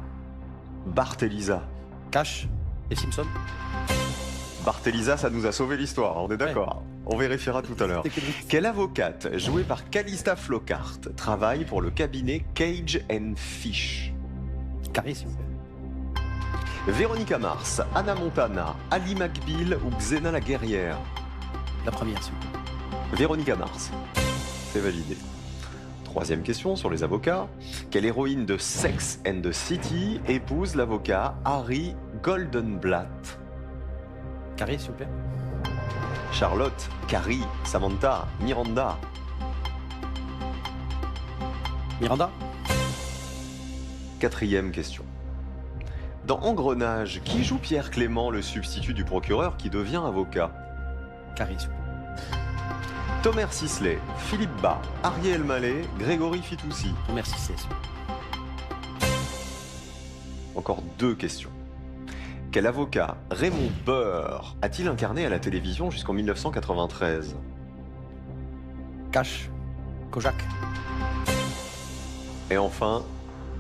Bart et Lisa. Cash et Simpson. Bart et Lisa, ça nous a sauvé l'histoire, on est d'accord? On vérifiera tout à l'heure. Quelle avocate, jouée par Calista Flockhart, travaille pour le cabinet Cage & Fish? Carré, s'il vous plaît. Véronica Mars, Anna Montana, Ali McBeal ou Xena la guerrière? La première, s'il vous plaît. Véronica Mars. C'est validé. Troisième question sur les avocats. Quelle héroïne de Sex and the City épouse l'avocat Harry Goldenblatt? Carré, s'il vous plaît. Charlotte, Carrie, Samantha, Miranda. Miranda. Quatrième question. Dans Engrenage, qui joue Pierre Clément, le substitut du procureur qui devient avocat? Carré, s'il vous plaît. Thomas Sisley, Philippe Bas, Ariel Mallet, Grégory Fitoussi. Thomas Sisley. Encore deux questions. Quel avocat Raymond Burr a-t-il incarné à la télévision jusqu'en 1993? Cash. Kojak. Et enfin,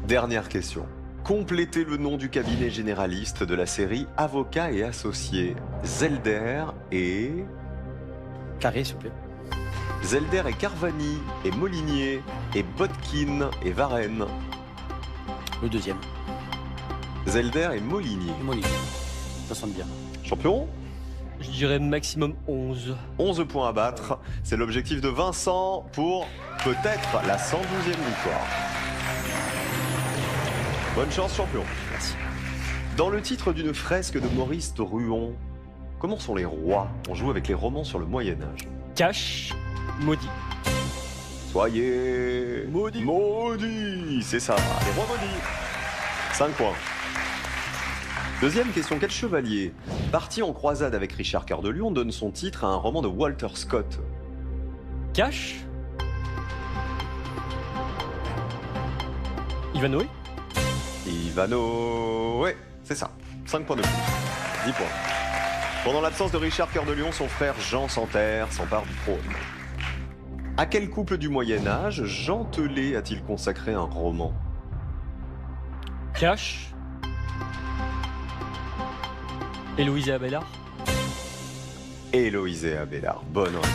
dernière question. Complétez le nom du cabinet généraliste de la série Avocats et Associés. Zelder et... Carré, s'il vous plaît. Zelder et Carvani, et Molinier, et Botkin, et Varenne. Le deuxième. Zelder et Molinier. Molinier. Ça sonne bien. Champion? Je dirais maximum 11. 11 points à battre. C'est l'objectif de Vincent pour peut-être la 112e victoire. Bonne chance, champion. Merci. Dans le titre d'une fresque de Maurice Druon, comment sont les rois? On joue avec les romans sur le Moyen-Âge. Cash, maudit. Soyez... Maudit. Maudit, c'est ça, les rois maudits. 5 points. Deuxième question, quel chevalier, parti en croisade avec Richard Cœur de Lion, donne son titre à un roman de Walter Scott? Cash. Ivanhoe. Ivanhoe, c'est ça. 5 points de plus. 10 points. Pendant l'absence de Richard Cœur de Lion, son frère Jean Santerre s'empare du trône. À quel couple du Moyen-Âge Jean Telet a-t-il consacré un roman? Cash. Héloïse et Abélard. Héloïse et Abélard, bonne réponse.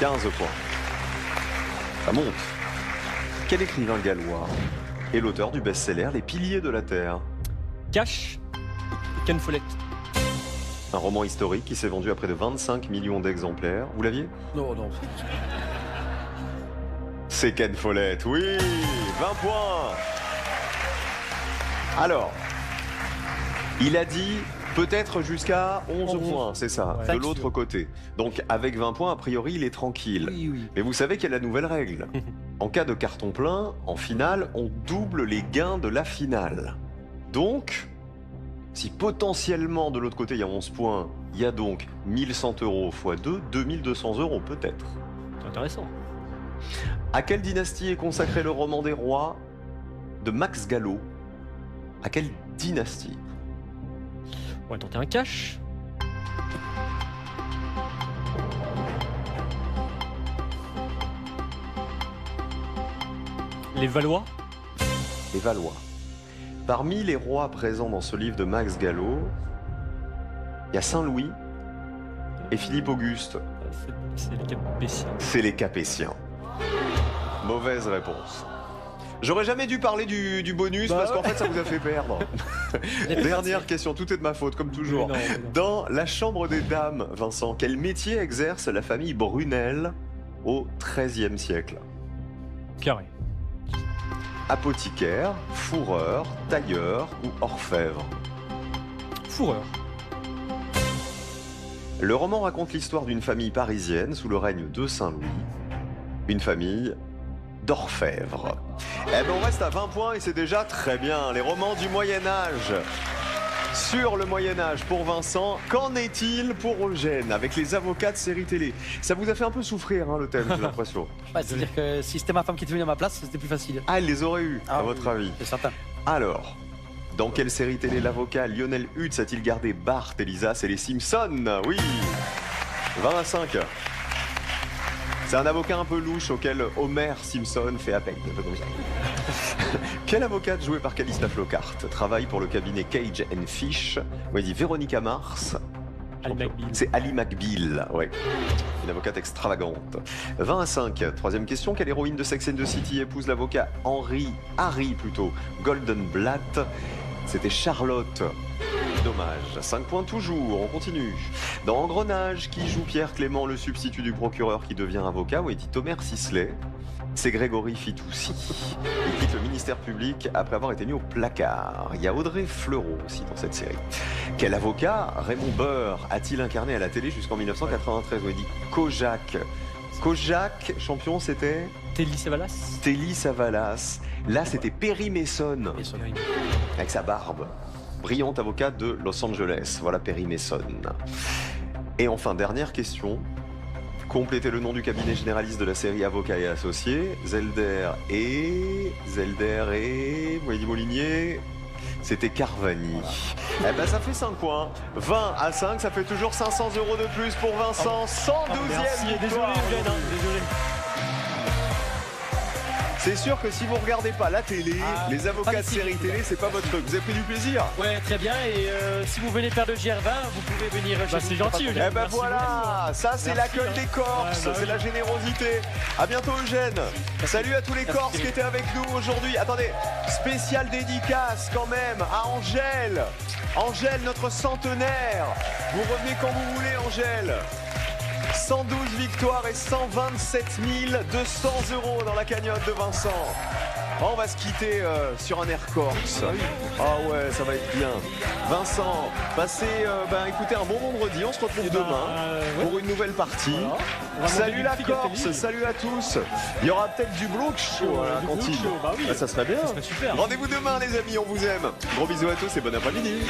15 points. Ça monte. Quel écrivain gallois est l'auteur du best-seller Les Piliers de la Terre? Cash. Ken Follett. Un roman historique qui s'est vendu à près de 25 millions d'exemplaires. Vous l'aviez? Non, non. C'est Ken Follett, oui. 20 points. Alors, il a dit peut-être jusqu'à 11 points, c'est ça, Ouais. de l'autre côté. Donc avec 20 points, a priori, il est tranquille. Oui, oui. Mais vous savez qu'il y a la nouvelle règle. En cas de carton plein, en finale, on double les gains de la finale. Donc, si potentiellement de l'autre côté il y a 11 points, il y a donc 1100 € x 2, 2200 € peut-être. C'est intéressant. À quelle dynastie est consacré le roman des rois de Max Gallo? À quelle dynastie? On va tenter un cash. Les Valois. Les Valois. Parmi les rois présents dans ce livre de Max Gallo, il y a Saint-Louis et Philippe Auguste. C'est les Capétiens. C'est les Capétiens. Mauvaise réponse. J'aurais jamais dû parler du bonus parce qu'en fait ça vous a fait perdre. Dernière question, tout est de ma faute comme toujours. Mais non. Dans la chambre des dames, Vincent, quel métier exerce la famille Brunel au XIIIe siècle? Carré. Apothicaire, fourreur, tailleur ou orfèvre? Fourreur. Le roman raconte l'histoire d'une famille parisienne sous le règne de Saint-Louis. Une famille d'orfèvres. Eh ben on reste à 20 points et c'est déjà très bien. Les romans du Moyen-Âge. Sur le Moyen-Âge pour Vincent, qu'en est-il pour Eugène avec les avocats de séries télé? Ça vous a fait un peu souffrir hein, le thème, j'ai l'impression. Ouais, c'est-à-dire que si c'était ma femme qui était venue à ma place, c'était plus facile. Ah, elle les aurait eu, à votre avis? C'est certain. Alors, dans quelle série télé l'avocat Lionel Hutz a-t-il gardé Bart et Lisa? C'est les Simpsons, oui. 20 à 5. C'est un avocat un peu louche auquel Homer Simpson fait appel. Un peu comme ça. Quelle avocate jouée par Calista Flockhart travaille pour le cabinet Cage & Fish? On dit Véronica Mars. Ali McBeal. C'est Ali McBeal, ouais. Une avocate extravagante. 20 à 5. Troisième question. Quelle héroïne de Sex and the City épouse l'avocat Harry Goldenblatt? C'était Charlotte. dommage. 5 points toujours, on continue. Dans Engrenage, qui joue Pierre Clément, le substitut du procureur qui devient avocat, où est dit Omer Sisley. C'est Grégory Fitoussi. Il quitte le ministère public après avoir été mis au placard. Il y a Audrey Fleurot aussi dans cette série. Quel avocat Raymond Burr a-t-il incarné à la télé jusqu'en 1993, où il dit Kojak. Kojak, champion, c'était Telly Savalas. Telly Savalas. Là, c'était Perry Mason, avec sa barbe. Brillante avocate de Los Angeles. Voilà Perry Mason. Et enfin, dernière question. Complétez le nom du cabinet généraliste de la série Avocats et Associés. Zelder et... Boigny Molinier. C'était Carvani. Eh ben ça fait 5 points. 20 à 5, ça fait toujours 500 € de plus pour Vincent. 112e victoire. Désolé. C'est sûr que si vous regardez pas la télé, les avocats de série télé, c'est pas votre truc. Vous avez pris du plaisir? Ouais, très bien. Et si vous venez faire le GR20, vous pouvez venir chez c'est gentil, Eugène. Eh ben voilà, ça c'est l'accueil des Corses, c'est la générosité. À bientôt Eugène. Salut à tous les Corses qui étaient avec nous aujourd'hui. Attendez, spéciale dédicace quand même à Angèle. Angèle, notre centenaire. Vous revenez quand vous voulez, Angèle. 112 victoires et 127 200 € dans la cagnotte de Vincent. On va se quitter sur un air corse. Ah ouais, ça va être bien. Vincent, passez écoutez, un bon vendredi. On se retrouve demain pour une nouvelle partie. Voilà. Salut la Corse, salut à tous. Il y aura peut-être du bloc chaud à la cantine. Ça serait bien. Ça serait super. Rendez-vous demain les amis, on vous aime. Gros bisous à tous et bon après-midi.